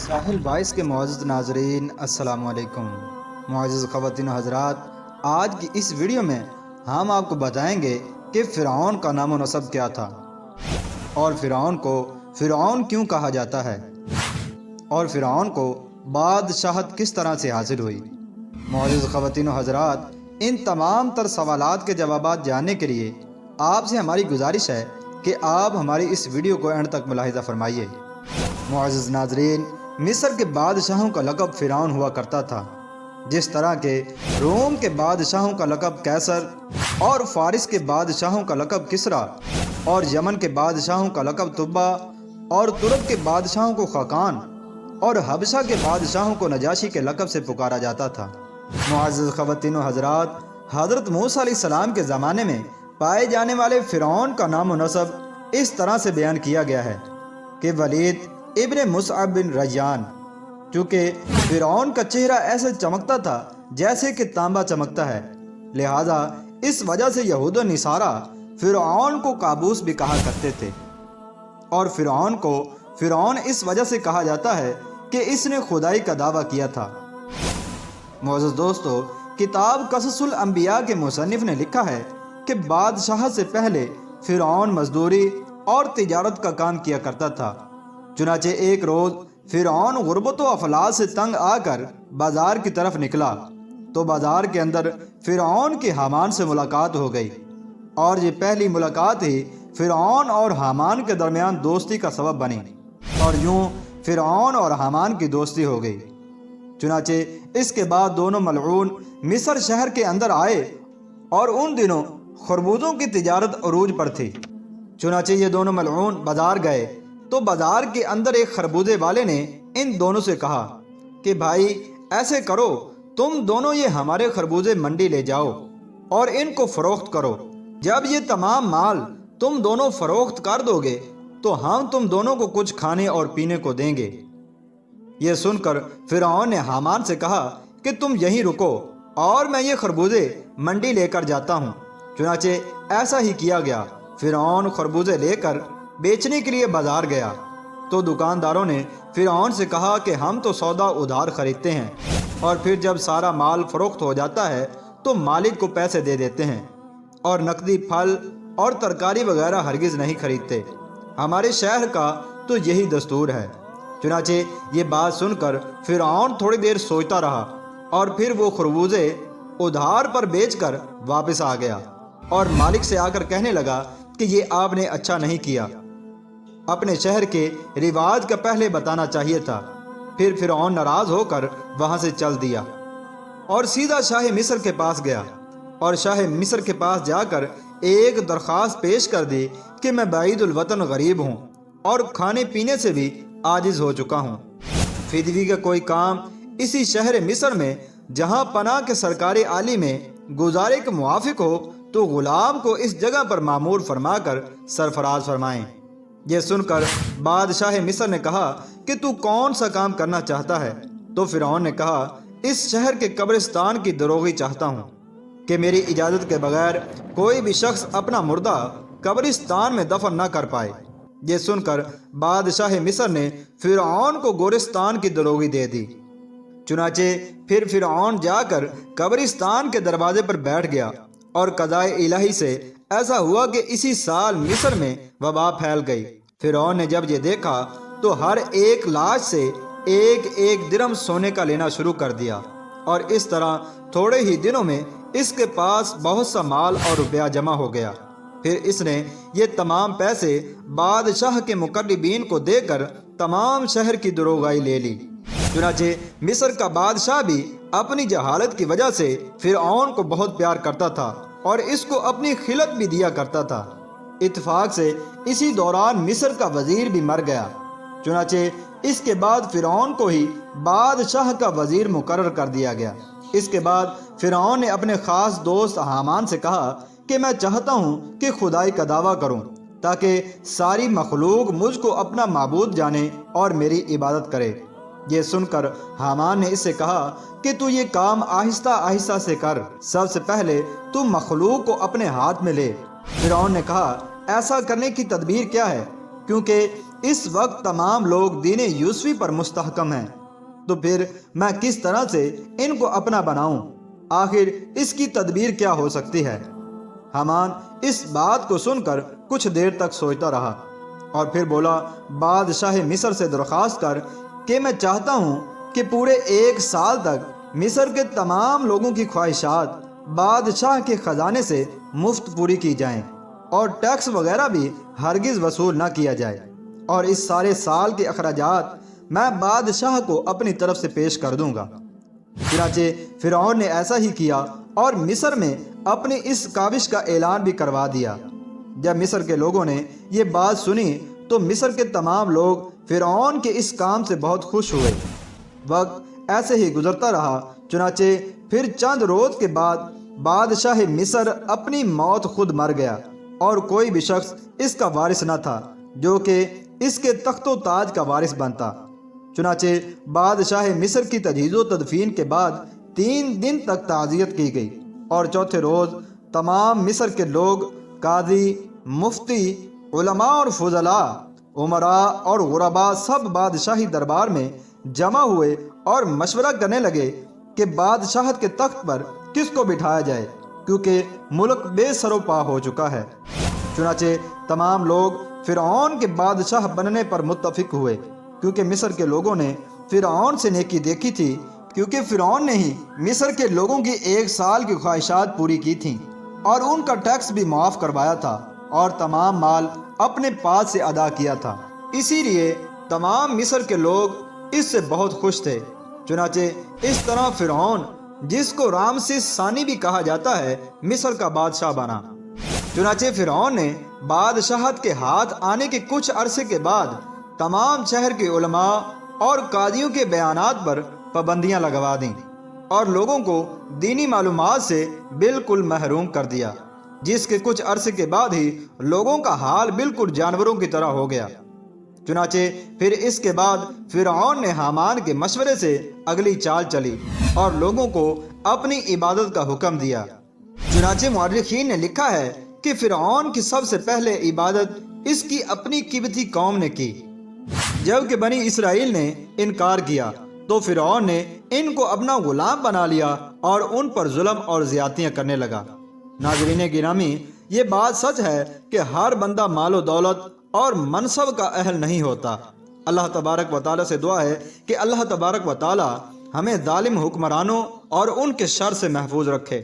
ساحل بائس کے معزز ناظرین السلام علیکم۔ معزز خواتین و حضرات، آج کی اس ویڈیو میں ہم آپ کو بتائیں گے کہ فرعون کا نام و نسب کیا تھا، اور فرعون کو فرعون کیوں کہا جاتا ہے، اور فرعون کو بادشاہت کس طرح سے حاصل ہوئی۔ معزز خواتین و حضرات، ان تمام تر سوالات کے جوابات جاننے کے لیے آپ سے ہماری گزارش ہے کہ آپ ہماری اس ویڈیو کو اینڈ تک ملاحظہ فرمائیے۔ معزز ناظرین، مصر کے بادشاہوں کا لقب فرعون ہوا کرتا تھا، جس طرح کہ روم کے بادشاہوں کا لقب قیصر، اور فارس کے بادشاہوں کا لقب کسریٰ، اور یمن کے بادشاہوں کا لقب تبا، اور ترک کے بادشاہوں کو خاقان، اور حبشہ کے بادشاہوں کو نجاشی کے لقب سے پکارا جاتا تھا۔ معزز خواتین و حضرات، حضرت موسیٰ علیہ السلام کے زمانے میں پائے جانے والے فرعون کا نام و نسب اس طرح سے بیان کیا گیا ہے کہ ولید ابن مصعب بن ریان، چونکہ فرعون کا چہرہ ایسے چمکتا تھا جیسے کہ تانبا چمکتا ہے، لہذا اس وجہ سے یہود و نصارہ فرعون کو قابوس بھی کہا کرتے تھے، اور فرعون کو فرعون اس وجہ سے کہا جاتا ہے کہ اس نے خدائی کا دعویٰ کیا تھا۔ معزز دوستو، کتاب قصص الانبیاء کے مصنف نے لکھا ہے کہ بادشاہ سے پہلے فرعون مزدوری اور تجارت کا کام کیا کرتا تھا۔ چنانچہ ایک روز فرعون غربت و افلاس سے تنگ آ کر بازار کی طرف نکلا تو بازار کے اندر فرعون کے حامان سے ملاقات ہو گئی، اور یہ پہلی ملاقات ہی فرعون اور حامان کے درمیان دوستی کا سبب بنی، اور یوں فرعون اور حامان کی دوستی ہو گئی۔ چنانچہ اس کے بعد دونوں ملعون مصر شہر کے اندر آئے، اور ان دنوں خربوزوں کی تجارت عروج پر تھی۔ چنانچہ یہ دونوں ملعون بازار گئے تو بازار کے اندر ایک خربوزے والے نے ان دونوں سے کہا کہ بھائی ایسے کرو، تم دونوں یہ ہمارے خربوزے منڈی لے جاؤ اور ان کو فروخت کرو، جب یہ تمام مال تم دونوں فروخت کر دو گے تو ہم تم دونوں کو کچھ کھانے اور پینے کو دیں گے۔ یہ سن کر فرعون نے حامان سے کہا کہ تم یہیں رکو اور میں یہ خربوزے منڈی لے کر جاتا ہوں۔ چنانچہ ایسا ہی کیا گیا۔ فرعون خربوزے لے کر بیچنے کے لیے بازار گیا تو دکانداروں نے فرعون سے کہا کہ ہم تو سودا ادھار خریدتے ہیں، اور پھر جب سارا مال فروخت ہو جاتا ہے تو مالک کو پیسے دے دیتے ہیں، اور نقدی پھل اور ترکاری وغیرہ ہرگز نہیں خریدتے، ہمارے شہر کا تو یہی دستور ہے۔ چنانچہ یہ بات سن کر فرعون تھوڑی دیر سوچتا رہا، اور پھر وہ خربوزے ادھار پر بیچ کر واپس آ گیا، اور مالک سے آ کر کہنے لگا کہ یہ آپ نے اچھا نہیں کیا، اپنے شہر کے رواج کا پہلے بتانا چاہیے تھا۔ پھر فرعون ناراض ہو کر وہاں سے چل دیا اور سیدھا شاہ مصر کے پاس گیا، اور شاہ مصر کے پاس جا کر ایک درخواست پیش کر دی کہ میں بعید الوطن غریب ہوں اور کھانے پینے سے بھی عاجز ہو چکا ہوں، فدوی کا کوئی کام اسی شہر مصر میں جہاں پناہ کے سرکاری عالی میں گزارے کے موافق ہو تو غلام کو اس جگہ پر مامور فرما کر سرفراز فرمائیں۔ یہ سن کر بادشاہ مصر نے کہا کہ تو کون سا کام کرنا چاہتا ہے؟ تو فرعون نے کہا اس شہر کے قبرستان کی دروغی چاہتا ہوں کہ میری اجازت کے بغیر کوئی بھی شخص اپنا مردہ قبرستان میں دفن نہ کر پائے۔ یہ سن کر بادشاہ مصر نے فرعون کو گورستان کی دروغی دے دی۔ چنانچہ پھر فرعون جا کر قبرستان کے دروازے پر بیٹھ گیا، اور قضائے الہی سے ایسا ہوا کہ اسی سال مصر میں وبا پھیل گئی۔ فرعون نے جب یہ دیکھا تو ہر ایک لاش سے ایک ایک درہم سونے کا لینا شروع کر دیا، اور اس طرح تھوڑے ہی دنوں میں اس کے پاس بہت سا مال اور روپیہ جمع ہو گیا۔ پھر اس نے یہ تمام پیسے بادشاہ کے مقربین کو دے کر تمام شہر کی دروغائی لے لی۔ چنانچہ مصر کا بادشاہ بھی اپنی جہالت کی وجہ سے فرعون کو بہت پیار کرتا تھا اور اس کو اپنی خلعت بھی دیا کرتا تھا۔ اتفاق سے اسی دوران مصر کا وزیر بھی مر گیا، چنانچہ اس کے بعد فرعون کو ہی بادشاہ کا وزیر مقرر کر دیا گیا۔ اس کے بعد فرعون نے اپنے خاص دوست حامان سے کہا کہ میں چاہتا ہوں کہ خدائی کا دعویٰ کروں تاکہ ساری مخلوق مجھ کو اپنا معبود جانے اور میری عبادت کرے۔ یہ سن کر حامان نے اس سے کہا کہ تو یہ کام آہستہ آہستہ سے کر، سب سے پہلے تو مخلوق کو اپنے ہاتھ میں لے۔ فرعون نے کہا ایسا کرنے کی تدبیر کیا ہے؟ کیونکہ اس وقت تمام لوگ دین یوسفی پر مستحکم ہیں، تو پھر میں کس طرح سے ان کو اپنا بناؤں؟ آخر اس کی تدبیر کیا ہو سکتی ہے؟ حامان اس بات کو سن کر کچھ دیر تک سوچتا رہا اور پھر بولا، بادشاہ مصر سے درخواست کر کہ میں چاہتا ہوں کہ پورے 1 سال تک مصر کے تمام لوگوں کی خواہشات بادشاہ کے خزانے سے مفت پوری کی جائیں اور ٹیکس وغیرہ بھی ہرگز وصول نہ کیا جائے، اور اس سارے سال کے اخراجات میں بادشاہ کو اپنی طرف سے پیش کر دوں گا۔ چنانچہ فرعون نے ایسا ہی کیا اور مصر میں اپنی اس کاوش کا اعلان بھی کروا دیا۔ جب مصر کے لوگوں نے یہ بات سنی تو مصر کے تمام لوگ فرعون کے اس کام سے بہت خوش ہوئے۔ وقت ایسے ہی گزرتا رہا، چنانچہ پھر چند روز کے بعد بادشاہ مصر اپنی موت خود مر گیا، اور کوئی بھی شخص اس کا وارث نہ تھا جو کہ اس کے تخت و تاج کا وارث بنتا۔ چنانچہ بادشاہ مصر کی تجہیز و تدفین کے بعد 3 دن تک تعزیت کی گئی، اور چوتھے روز تمام مصر کے لوگ، قاضی، مفتی، علماء اور فضلاء، عمراء اور غرباء سب بادشاہی دربار میں جمع ہوئے اور مشورہ کرنے لگے کہ بادشاہت کے تخت پر کس کو بٹھایا جائے، کیونکہ ملک بے سر و پا ہو چکا ہے۔ چنانچہ تمام لوگ فرعون کے بادشاہ بننے پر متفق ہوئے، کیونکہ مصر کے لوگوں نے فرعون سے نیکی دیکھی تھی، کیونکہ فرعون نے ہی مصر کے لوگوں کی 1 سال کی خواہشات پوری کی تھیں اور ان کا ٹیکس بھی معاف کروایا تھا اور تمام مال اپنے پاس سے ادا کیا تھا۔ اسی لیے تمام مصر کے لوگ اس سے بہت خوش تھے۔ چنانچہ اس طرح فرعون، جس کو رامسیس ثانی بھی کہا جاتا ہے، مصر کا بادشاہ بنا۔ چنانچہ فرعون نے بادشاہت کے ہاتھ آنے کے کچھ عرصے کے بعد تمام شہر کے علماء اور قاضیوں کے بیانات پر پابندیاں لگوا دیں اور لوگوں کو دینی معلومات سے بالکل محروم کر دیا، جس کے کچھ عرصے کے بعد ہی لوگوں کا حال بالکل جانوروں کی طرح ہو گیا۔ چنانچہ پھر اس کے بعد فرعون نے حامان کے مشورے سے اگلی چال چلی اور لوگوں کو اپنی عبادت کا حکم دیا۔ چنانچہ مورخین نے لکھا ہے کہ فرعون کی سب سے پہلے عبادت اس کی اپنی قبطی قوم نے کی۔ جب کہ بنی اسرائیل نے انکار کیا تو فرعون نے ان کو اپنا غلام بنا لیا اور ان پر ظلم اور زیادتیاں کرنے لگا۔ ناظرین گرامی، یہ بات سچ ہے کہ ہر بندہ مال و دولت اور منصب کا اہل نہیں ہوتا۔ اللہ تبارک و تعالیٰ سے دعا ہے کہ اللہ تبارک و تعالیٰ ہمیں ظالم حکمرانوں اور ان کے شر سے محفوظ رکھے۔